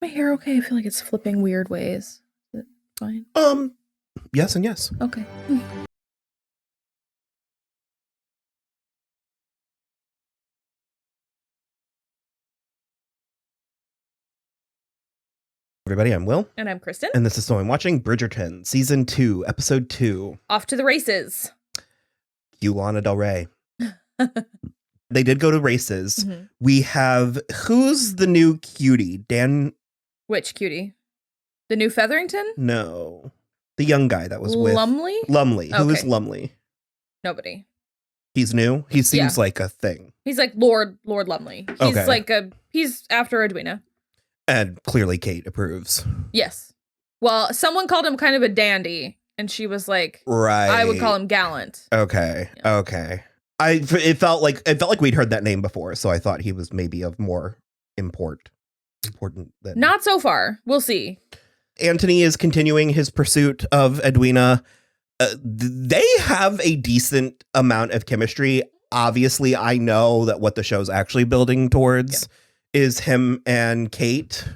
My hair okay? I feel like it's flipping weird ways. Is it fine? Yes and yes. Okay. Everybody, I'm Will. And I'm Kristen. And this is So I'm Watching Bridgerton, Season 2, Episode 2. Off to the races. Cue Lana Del Rey. They did go to races. Mm-hmm. We have, who's the new cutie? Dan? Which cutie? The new Featherington? No. The young guy that was with... Lumley? Lumley. Okay. Who is Lumley? Nobody. He's new? He seems like a thing. He's like Lord Lumley. He's Okay. He's after Edwina. And clearly Kate approves. Yes. Well, someone called him kind of a dandy, and she was like, Right. I would call him gallant. Okay. Yeah. Okay. It felt like we'd heard that name before, so I thought he was maybe of more important than... Not so far. We'll see. Anthony is continuing his pursuit of Edwina. They have a decent amount of chemistry. Obviously, I know that what the show's actually building towards is him and Kate.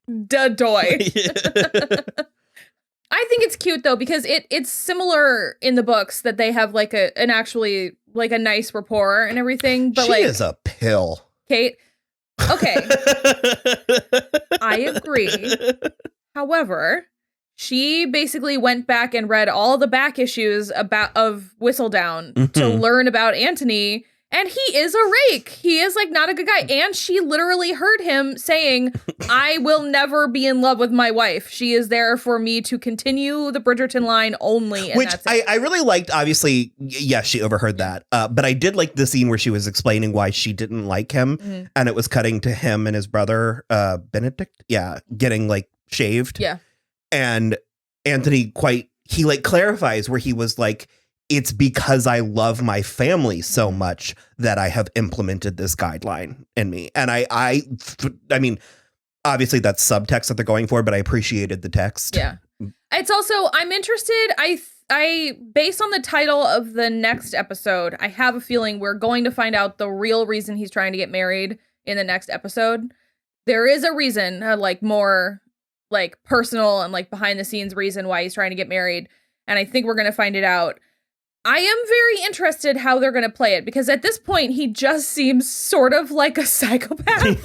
Dadoy. I think it's cute though, because it's similar in the books that they have like a nice rapport and everything. But she is a pill. Kate. Okay. I agree. However, she basically went back and read all the back issues of Whistledown to learn about Anthony, and he is a rake. He is like not a good guy. And she literally heard him saying, I will never be in love with my wife. She is there for me to continue the Bridgerton line only. And which I really liked. Obviously, yes, she overheard that. But I did like the scene where she was explaining why she didn't like him. Mm-hmm. And it was cutting to him and his brother, Benedict. Yeah. Getting like shaved. Yeah. And Anthony he clarifies where he was like, it's because I love my family so much that I have implemented this guideline in me. And I mean, obviously that's subtext that they're going for, but I appreciated the text. Yeah. It's also, I'm interested. I based on the title of the next episode, I have a feeling we're going to find out the real reason he's trying to get married in the next episode. There is a reason, more like personal and like behind the scenes reason why he's trying to get married. And I think we're going to find it out. I am very interested how they're going to play it, because at this point, he just seems sort of like a psychopath.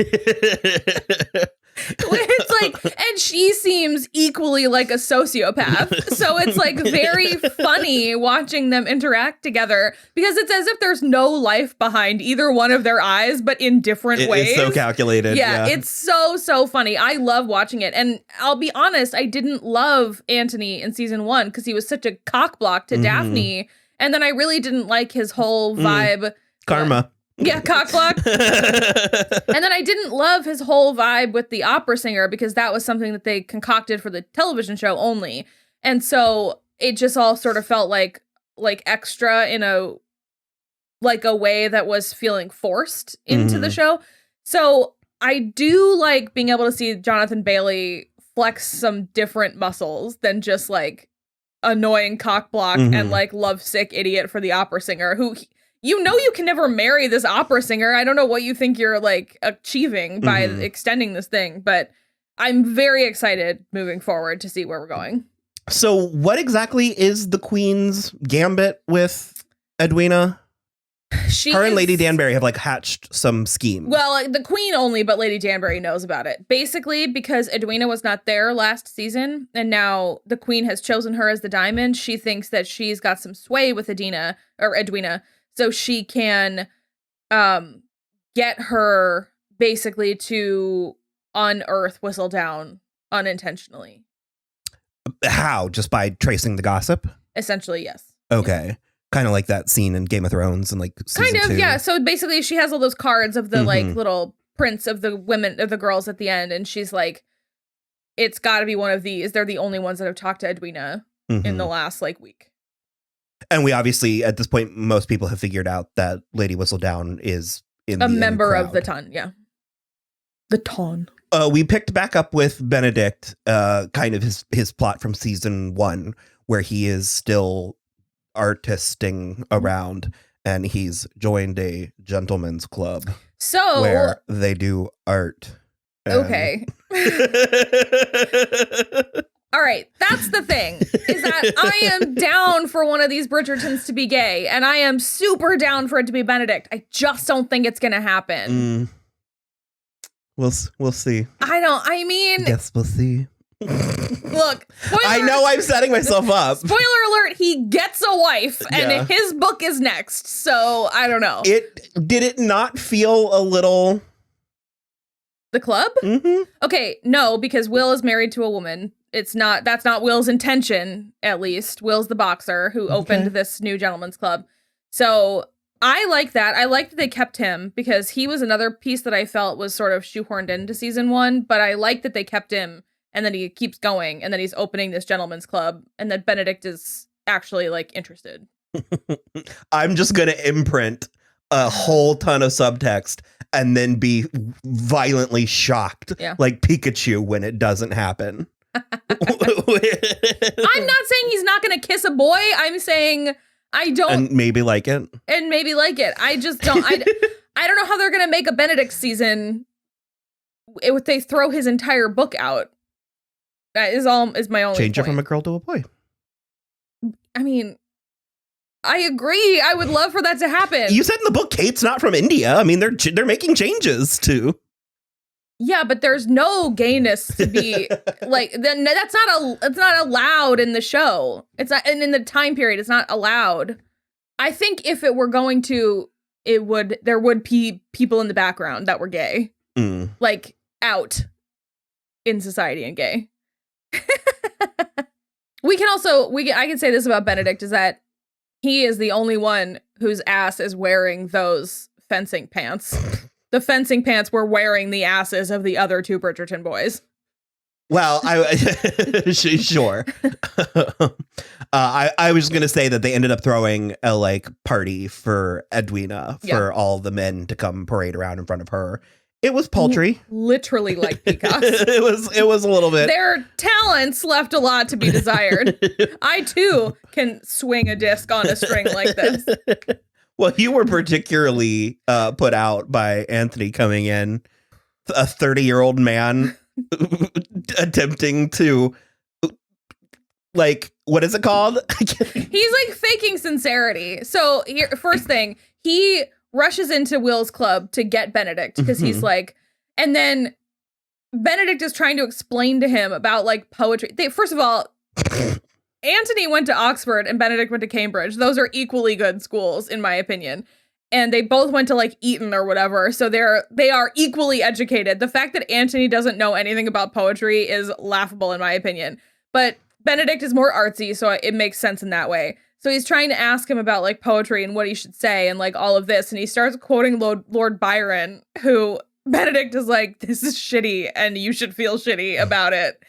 It's like, and she seems equally like a sociopath. So it's like very funny watching them interact together, because it's as if there's no life behind either one of their eyes, but in different ways. It's so calculated. Yeah, it's so funny. I love watching it. And I'll be honest, I didn't love Anthony in season 1 because he was such a cockblock to Daphne. And then I really didn't like his whole vibe. Karma. Yeah, cockblock. And then I didn't love his whole vibe with the opera singer, because that was something that they concocted for the television show only. And so it just all sort of felt like extra in a way that was feeling forced into the show. So I do like being able to see Jonathan Bailey flex some different muscles than just like annoying cockblock and like lovesick idiot for the opera singer who, you can never marry this opera singer. I don't know what you think you're like achieving by extending this thing, but I'm very excited moving forward to see where we're going. So what exactly is the Queen's gambit with Edwina? Her and Lady Danbury have like hatched some scheme. Well, the Queen only, but Lady Danbury knows about it. Basically, because Edwina was not there last season, and now the Queen has chosen her as the diamond, she thinks that she's got some sway with Edwina, so she can get her basically to unearth Whistledown unintentionally. How? Just by tracing the gossip? Essentially, yes. Okay. Yeah. Kind of like that scene in Game of Thrones and like season 2. Yeah. So basically she has all those cards of the like little prints of the women, of the girls at the end. And she's like, it's got to be one of these. They're the only ones that have talked to Edwina in the last like week. And we obviously, at this point, most people have figured out that Lady Whistledown is a member of the Ton. Yeah. The Ton. We picked back up with Benedict, kind of his plot from season 1, where he is still artisting around, and he's joined a gentleman's club where they do art. Okay. All right, that's the thing, is that I am down for one of these Bridgertons to be gay, and I am super down for it to be Benedict. I just don't think it's going to happen. We'll see. I mean... Guess we'll see. Look, I know I'm setting myself up. Spoiler alert, he gets a wife, and his book is next, so I don't know. Did it not feel a little... The club? Mm-hmm. Okay, no, because Will is married to a woman. That's not Will's intention, at least. Will's the boxer who opened this new gentleman's club. So I like that. I like that they kept him because he was another piece that I felt was sort of shoehorned into season 1, but I like that they kept him and then he keeps going and then he's opening this gentleman's club and that Benedict is actually like interested. I'm just going to imprint a whole ton of subtext and then be violently shocked like Pikachu when it doesn't happen. I'm not saying he's not going to kiss a boy. I'm saying I don't. And maybe like it. I just don't. I don't know how they're going to make a Benedict season if they throw his entire book out. That is my only Change point. it from a girl to a boy. I mean, I agree. I would love for that to happen. You said in the book Kate's not from India. I mean, they're making changes too. Yeah, but there's no gayness to be like. Then it's not allowed in the show. It's not, and in the time period, it's not allowed. I think if it were going to, there would be people in the background that were gay, like out in society and gay. I can say this about Benedict is that he is the only one whose ass is wearing those fencing pants. The fencing pants were wearing the asses of the other 2 Bridgerton boys. Well, sure. I was going to say that they ended up throwing a party for Edwina for all the men to come parade around in front of her. It was paltry. Literally like peacocks. It was a little bit. Their talents left a lot to be desired. I too can swing a disc on a string like this. Well, you were particularly put out by Anthony coming in, a 30-year-old man attempting to, what is it called? He's faking sincerity. So here, first thing, he rushes into Will's club to get Benedict because he's and then Benedict is trying to explain to him about poetry. First of all, Anthony went to Oxford and Benedict went to Cambridge. Those are equally good schools, in my opinion. And they both went to Eton or whatever. So they are equally educated. The fact that Anthony doesn't know anything about poetry is laughable, in my opinion. But Benedict is more artsy, so it makes sense in that way. So he's trying to ask him about poetry and what he should say and all of this. And he starts quoting Lord Byron, who Benedict is this is shitty and you should feel shitty about it.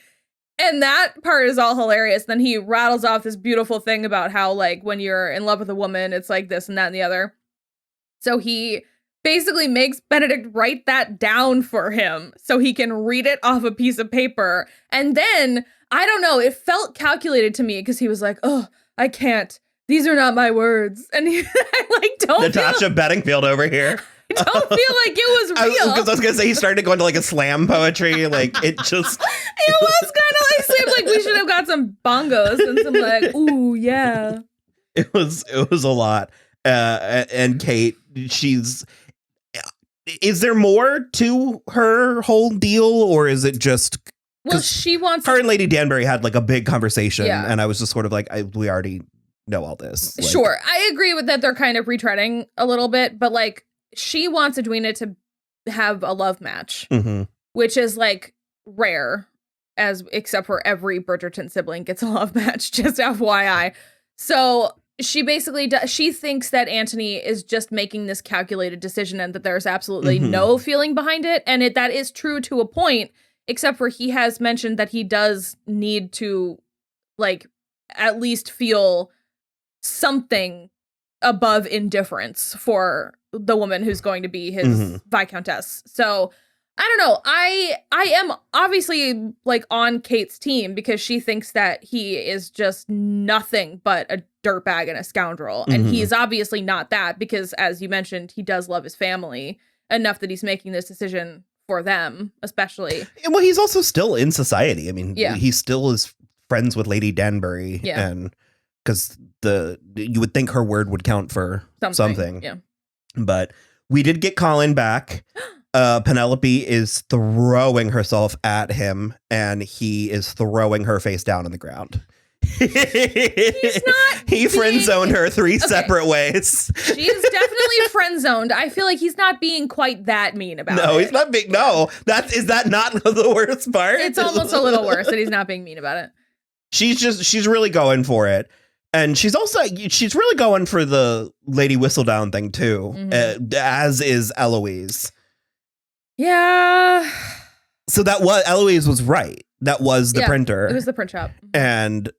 And that part is all hilarious. Then he rattles off this beautiful thing about how when you're in love with a woman, it's this and that and the other. So he basically makes Benedict write that down for him so he can read it off a piece of paper. And then, I don't know, it felt calculated to me because he was oh, I can't. These are not my words. And I don't Natasha Bedingfield over here. I don't feel like it was real. Because I was going to say he started to go into a slam poetry. It just... It was kind of slam. We should have got some bongos and some ooh, yeah. It was a lot. And Kate, is there more to her whole deal or is it just... Well, she wants... Her and Lady Danbury had a big conversation and I was just sort of we already know all this. Sure. I agree with that. They're kind of retreading a little bit, but she wants Edwina to have a love match, which is rare, except for every Bridgerton sibling gets a love match, just FYI. So she basically she thinks that Anthony is just making this calculated decision and that there's absolutely no feeling behind it. And that is true to a point, except for he has mentioned that he does need to at least feel something above indifference for the woman who's going to be his Viscountess. So I don't know. I am obviously on Kate's team because she thinks that he is just nothing but a dirtbag and a scoundrel. And he is obviously not that because, as you mentioned, he does love his family enough that he's making this decision for them, especially. Well, he's also still in society. I mean, Yeah. he still is friends with Lady Danbury. Yeah. And because you would think her word would count for something. Yeah. But we did get Colin back. Penelope is throwing herself at him, and he is throwing her face down on the ground. He's not. He friend zoned her three separate ways. She is definitely friend zoned. I feel like he's not being quite that mean about it. No, he's not being. No, is that not the worst part? It's almost a little worse that he's not being mean about it. She's really going for it. And she's really going for the Lady Whistledown thing too, as is Eloise. Yeah. So Eloise was right. That was the printer. It was the print shop. And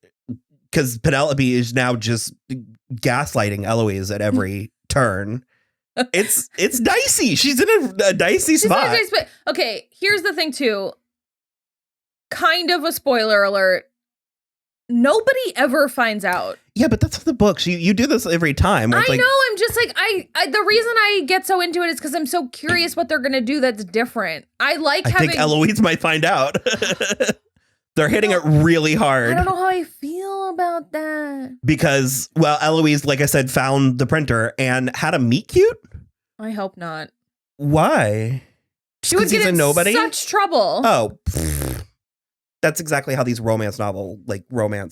because Penelope is now just gaslighting Eloise at every turn. It's dicey. She's in a dicey spot. But okay, here's the thing too. Kind of a spoiler alert. Nobody ever finds out. Yeah, but that's the books. You do this every time. I know. I'm just like, I the reason I get so into it is because I'm so curious what they're gonna do that's different. I think Eloise might find out. They're hitting it really hard. I don't know how I feel about that. Because, well, Eloise, like I said, found the printer and had a meet cute. I hope not. Why? She would get in such trouble. Oh, that's exactly how these romance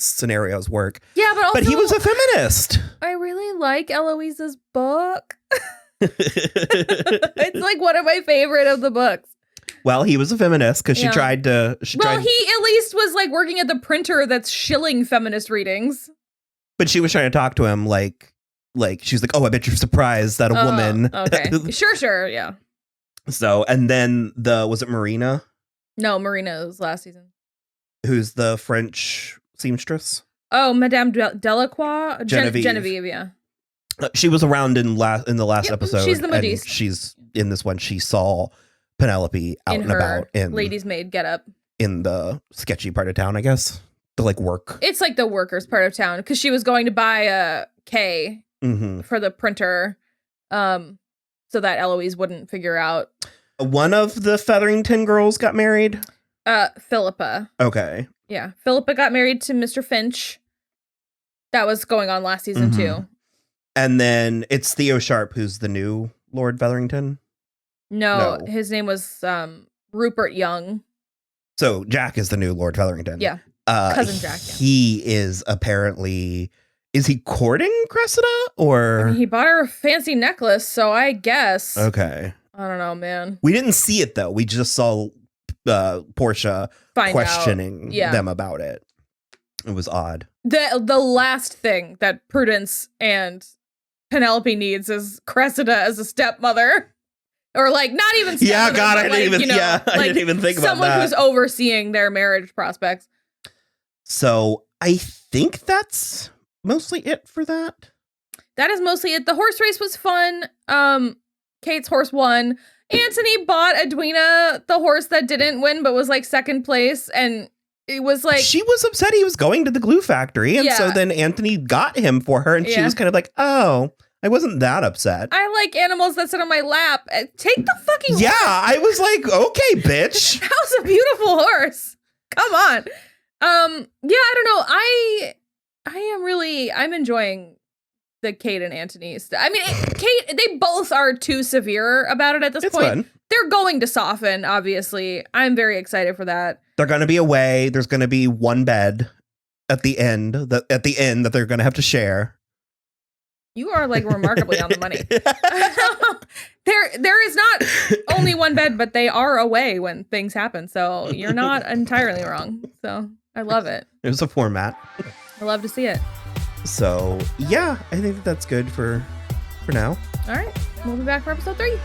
scenarios work. Yeah, but also, he was a feminist. I really like Eloise's book. It's like one of my favorite of the books. Well, he was a feminist because he at least was like working at the printer that's shilling feminist readings. But she was trying to talk to him like she's like, oh, I bet you're surprised that a woman. Okay, sure, yeah. So, and then was it Marina? No, Marina was last season. Who's the French seamstress? Oh, Madame Delacroix? Genevieve. Yeah. She was around in the last episode. She's the modiste. She's in this one. She saw Penelope out and about in lady's maid getup in the sketchy part of town, I guess. The work. It's like the workers part of town because she was going to buy a K for the printer, so that Eloise wouldn't figure out. One of the Featherington girls got married. Philippa. Okay. Yeah, Philippa got married to Mr. Finch. That was going on last season too. And then it's Theo Sharp who's the new Lord Featherington. No, his name was Rupert Young. So Jack is the new Lord Featherington. Yeah, cousin Jack. Yeah. He is apparently. Is he courting Cressida or? I mean, he bought her a fancy necklace, so I guess. Okay. I don't know, man. We didn't see it though. We just saw Portia questioning them about it. It was odd. The last thing that Prudence and Penelope needs is Cressida as a stepmother. Or not even stepmother. Yeah, God, I didn't even think about that. Someone who's overseeing their marriage prospects. So I think that's mostly it for that. That is mostly it. The horse race was fun. Kate's horse won. Anthony bought Edwina the horse that didn't win but was second place, and it was she was upset he was going to the glue factory, and so then Anthony got him for her, and she was kind of like, oh, I wasn't that upset. I like animals that sit on my lap. Take the fucking horse. I was like, okay, bitch. That was a beautiful horse. Come on. I don't know. I'm enjoying the Kate and Anthony stuff. I mean, Kate, they both are too severe about it at this point. Fun. They're going to soften, obviously. I'm very excited for that. They're going to be away. There's going to be one bed at the end that they're going to have to share. You are remarkably on the money. There is not only one bed, but they are away when things happen. So you're not entirely wrong. So I love it. It was a format. I love to see it. So yeah, I think that's good for now. All right. We'll be back for episode 3.